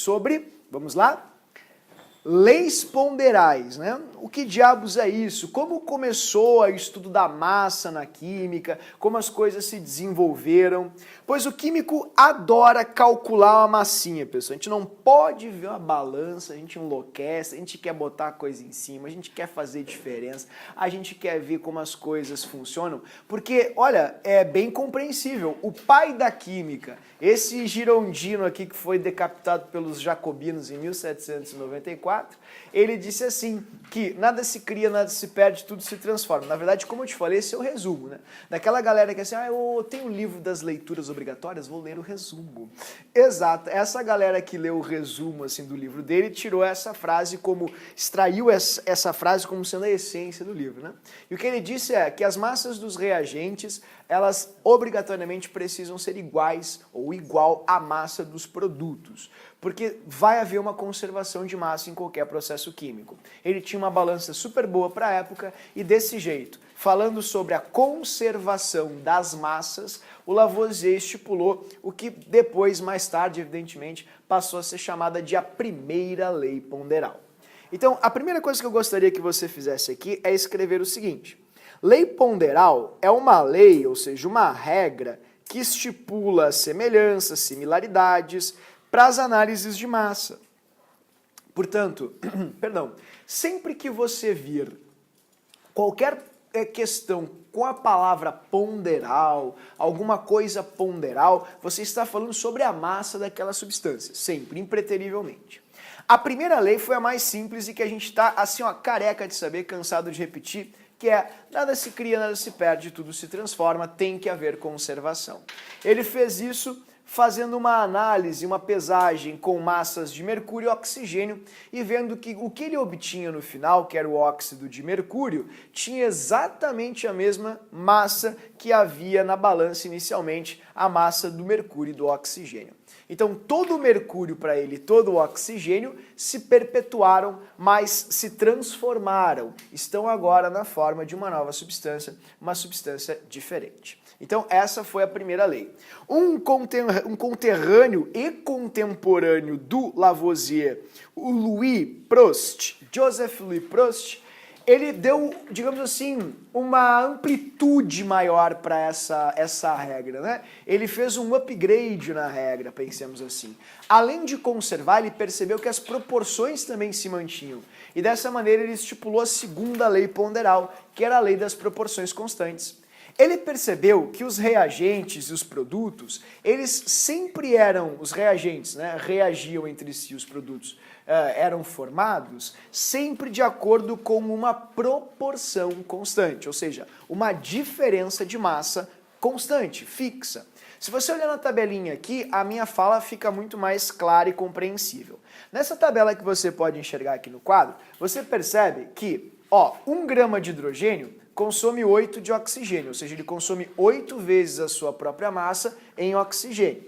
sobre, vamos lá? Leis ponderais, né? O que diabos é isso? Como começou o estudo da massa na química? Como as coisas se desenvolveram? Pois o químico adora calcular uma massinha, pessoal. A gente não pode ver uma balança, a gente enlouquece, a gente quer botar a coisa em cima, a gente quer fazer diferença, a gente quer ver como as coisas funcionam, porque, olha, é bem compreensível. O pai da química, esse girondino aqui que foi decapitado pelos jacobinos em 1794, ele disse assim, que nada se cria, nada se perde, tudo se transforma. Na verdade, como eu te falei, esse é o resumo, né? Daquela galera que é assim, eu tenho o livro das leituras obrigatórias, vou ler o resumo. Exato, essa galera que leu o resumo assim, do livro dele, tirou essa frase como, extraiu essa frase como sendo a essência do livro, né? E o que ele disse é que as massas dos reagentes, elas obrigatoriamente precisam ser iguais ou igual à massa dos produtos, porque vai haver uma conservação de massa em qualquer processo químico. Ele tinha uma balança super boa para a época e desse jeito, falando sobre a conservação das massas, o Lavoisier estipulou o que depois, mais tarde, evidentemente, passou a ser chamada de a primeira lei ponderal. Então, a primeira coisa que eu gostaria que você fizesse aqui é escrever o seguinte: lei ponderal é uma lei, ou seja, uma regra que estipula semelhanças, similaridades para as análises de massa. Portanto, sempre que você vir qualquer questão com a palavra ponderal, alguma coisa ponderal, você está falando sobre a massa daquela substância, sempre, impreterivelmente. A primeira lei foi a mais simples e que a gente está assim, ó, careca de saber, cansado de repetir, que é nada se cria, nada se perde, tudo se transforma, tem que haver conservação. Ele fez isso fazendo uma análise, uma pesagem com massas de mercúrio e oxigênio e vendo que o que ele obtinha no final, que era o óxido de mercúrio, tinha exatamente a mesma massa que havia na balança inicialmente, a massa do mercúrio e do oxigênio. Então todo o mercúrio para ele, todo o oxigênio se perpetuaram, mas se transformaram. Estão agora na forma de uma nova substância, uma substância diferente. Então essa foi a primeira lei. Um conterrâneo e contemporâneo do Lavoisier, o Louis Prost, Joseph Louis Prost, ele deu, digamos assim, uma amplitude maior para essa regra, né? Ele fez um upgrade na regra, pensemos assim. Além de conservar, ele percebeu que as proporções também se mantinham. E dessa maneira ele estipulou a segunda lei ponderal, que era a lei das proporções constantes. Ele percebeu que os reagentes e os produtos, eles sempre eram, os reagentes, né, reagiam entre si, os produtos eram formados sempre de acordo com uma proporção constante, ou seja, uma diferença de massa constante, fixa. Se você olhar na tabelinha aqui, a minha fala fica muito mais clara e compreensível. Nessa tabela que você pode enxergar aqui no quadro, você percebe que 1 grama de hidrogênio consome 8 de oxigênio, ou seja, ele consome 8 vezes a sua própria massa em oxigênio.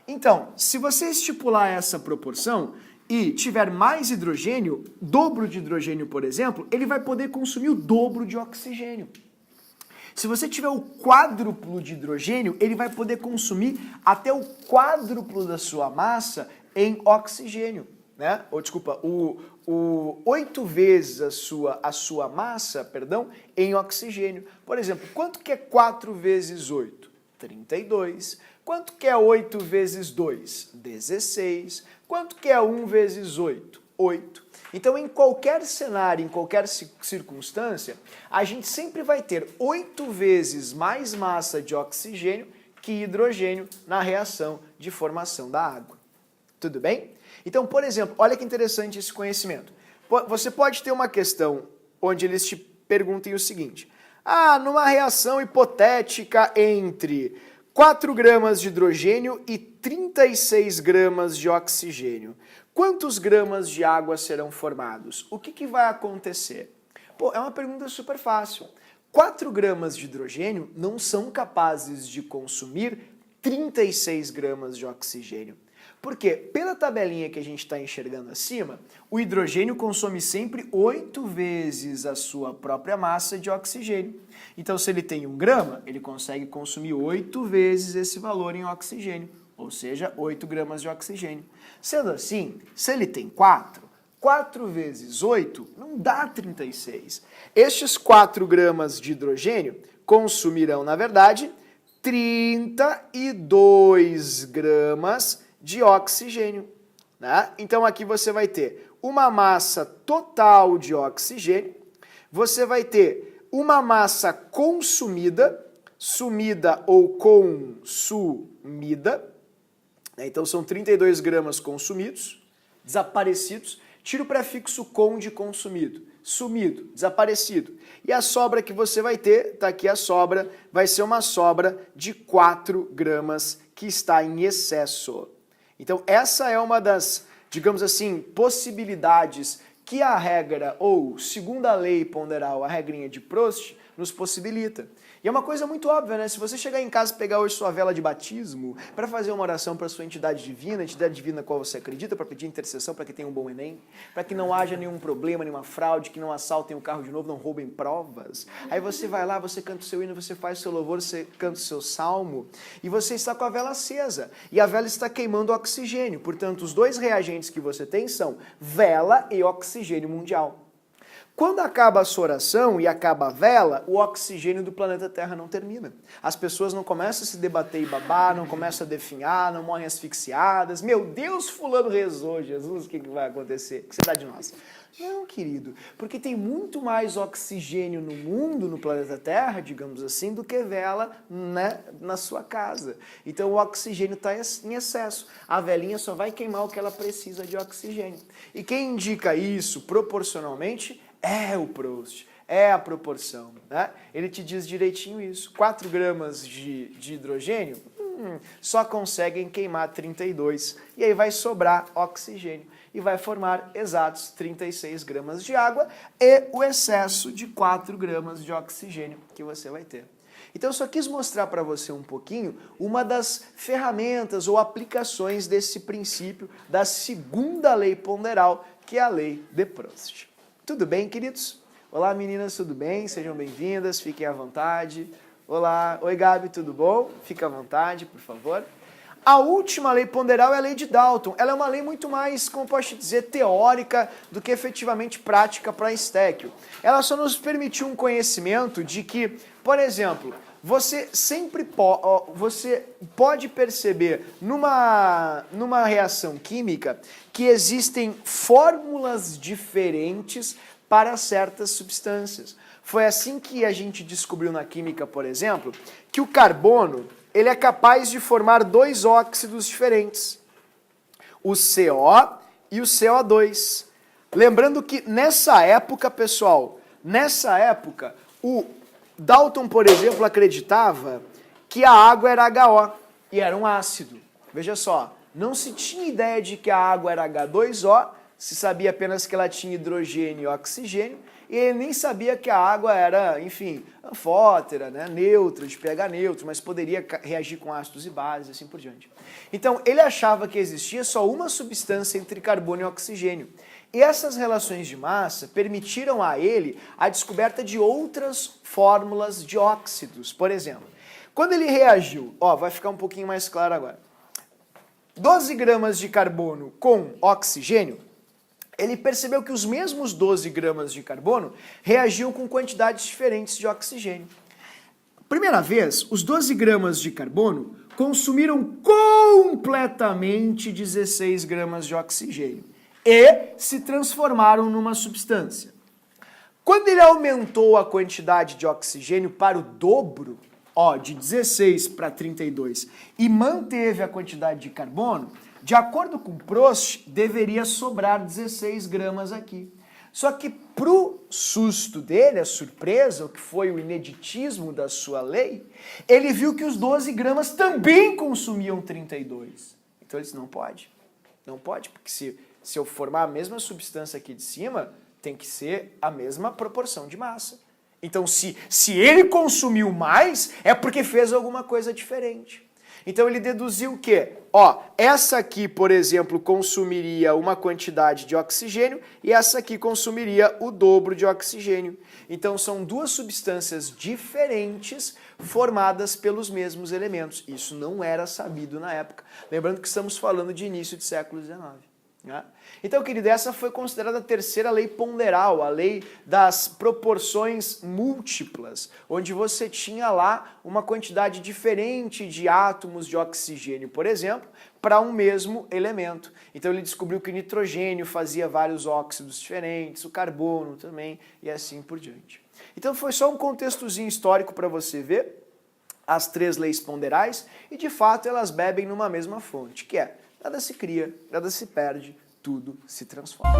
Então, se você estipular essa proporção e tiver mais hidrogênio, dobro de hidrogênio, por exemplo, ele vai poder consumir o dobro de oxigênio. Se você tiver o quádruplo de hidrogênio, ele vai poder consumir até o quádruplo da sua massa em oxigênio, né? Ou desculpa, 8 vezes a sua massa, perdão, em oxigênio. Por exemplo, quanto que é 4 vezes 8? 32. Quanto que é 8 vezes 2? 16. Quanto que é 1 vezes 8? 8. Então, em qualquer cenário, em qualquer circunstância, a gente sempre vai ter 8 vezes mais massa de oxigênio que hidrogênio na reação de formação da água. Tudo bem? Então, por exemplo, olha que interessante esse conhecimento. Você pode ter uma questão onde eles te perguntem o seguinte: numa reação hipotética entre 4 gramas de hidrogênio e 36 gramas de oxigênio, quantos gramas de água serão formados? O que vai acontecer? É uma pergunta super fácil. 4 gramas de hidrogênio não são capazes de consumir 36 gramas de oxigênio. Porque, pela tabelinha que a gente está enxergando acima, o hidrogênio consome sempre 8 vezes a sua própria massa de oxigênio. Então, se ele tem 1 grama, ele consegue consumir 8 vezes esse valor em oxigênio. ou seja, 8 gramas de oxigênio. Sendo assim, se ele tem 4 vezes 8 não dá 36. Estes 4 gramas de hidrogênio consumirão, na verdade, 32 gramas de oxigênio. Né? Então aqui você vai ter uma massa total de oxigênio, você vai ter uma massa consumida, sumida ou consumida, né? Então são 32 gramas consumidos, desaparecidos, tira o prefixo com de consumido, sumido, desaparecido. E a sobra que você vai ter, tá aqui a sobra, vai ser uma sobra de 4 gramas que está em excesso. Então essa é uma das, digamos assim, possibilidades que a regra, ou segundo a lei ponderal, a regrinha de Prost, nos possibilita. E é uma coisa muito óbvia, né? Se você chegar em casa e pegar hoje sua vela de batismo para fazer uma oração para sua entidade divina na qual você acredita, para pedir intercessão para que tenha um bom Enem, para que não haja nenhum problema, nenhuma fraude, que não assaltem o carro de novo, não roubem provas. Aí você vai lá, você canta o seu hino, você faz o seu louvor, você canta o seu salmo, e você está com a vela acesa. E a vela está queimando oxigênio. Portanto, os dois reagentes que você tem são vela e oxigênio mundial. Quando acaba a sua oração e acaba a vela, o oxigênio do planeta Terra não termina. As pessoas não começam a se debater e babar, não começam a definhar, não morrem asfixiadas. Meu Deus, fulano rezou, Jesus, o que vai acontecer? O que você dá de nós? Não, querido, porque tem muito mais oxigênio no mundo, no planeta Terra, digamos assim, do que vela, né, na sua casa. Então o oxigênio está em excesso. A velinha só vai queimar o que ela precisa de oxigênio. E quem indica isso proporcionalmente é o Prost, é a proporção, né? Ele te diz direitinho isso. 4 gramas de hidrogênio só conseguem queimar 32. E aí vai sobrar oxigênio. E vai formar exatos 36 gramas de água e o excesso de 4 gramas de oxigênio que você vai ter. Então eu só quis mostrar para você um pouquinho uma das ferramentas ou aplicações desse princípio da segunda lei ponderal, que é a lei de Prost. Tudo bem, queridos? Olá, meninas, tudo bem? Sejam bem-vindas, fiquem à vontade. Olá, oi, Gabi, tudo bom? Fica à vontade, por favor. A última lei ponderal é a lei de Dalton. Ela é uma lei muito mais, como posso dizer, teórica do que efetivamente prática para Steckel. Ela só nos permitiu um conhecimento de que, por exemplo, você pode perceber numa reação química que existem fórmulas diferentes para certas substâncias. Foi assim que a gente descobriu na química, por exemplo, que o carbono ele é capaz de formar 2 óxidos diferentes, o CO e o CO2. Lembrando que nessa época, pessoal, o Dalton, por exemplo, acreditava que a água era HO e era um ácido. Veja só, não se tinha ideia de que a água era H2O, se sabia apenas que ela tinha hidrogênio e oxigênio, e ele nem sabia que a água era, enfim, anfótera, né, neutra, de pH neutro, mas poderia reagir com ácidos e bases, assim por diante. Então, ele achava que existia só uma substância entre carbono e oxigênio. E essas relações de massa permitiram a ele a descoberta de outras fórmulas de óxidos. Por exemplo, quando ele reagiu, vai ficar um pouquinho mais claro agora, 12 gramas de carbono com oxigênio, ele percebeu que os mesmos 12 gramas de carbono reagiam com quantidades diferentes de oxigênio. Primeira vez, os 12 gramas de carbono consumiram completamente 16 gramas de oxigênio e se transformaram numa substância. Quando ele aumentou a quantidade de oxigênio para o dobro, de 16 para 32, e manteve a quantidade de carbono, de acordo com Prost, deveria sobrar 16 gramas aqui. Só que pro susto dele, a surpresa, o que foi o ineditismo da sua lei, ele viu que os 12 gramas também consumiam 32. Então ele disse, não pode. Não pode, porque se eu formar a mesma substância aqui de cima, tem que ser a mesma proporção de massa. Então se ele consumiu mais, é porque fez alguma coisa diferente. Então ele deduziu o quê? Ó, essa aqui, por exemplo, consumiria uma quantidade de oxigênio e essa aqui consumiria o dobro de oxigênio. Então são duas substâncias diferentes formadas pelos mesmos elementos. Isso não era sabido na época. Lembrando que estamos falando de início do século XIX. Né? Então, querido, essa foi considerada a terceira lei ponderal, a lei das proporções múltiplas, onde você tinha lá uma quantidade diferente de átomos de oxigênio, por exemplo, para um mesmo elemento. Então ele descobriu que o nitrogênio fazia vários óxidos diferentes, o carbono também, e assim por diante. Então foi só um contextozinho histórico para você ver as três leis ponderais, e de fato elas bebem numa mesma fonte, que é: nada se cria, nada se perde, tudo se transforma.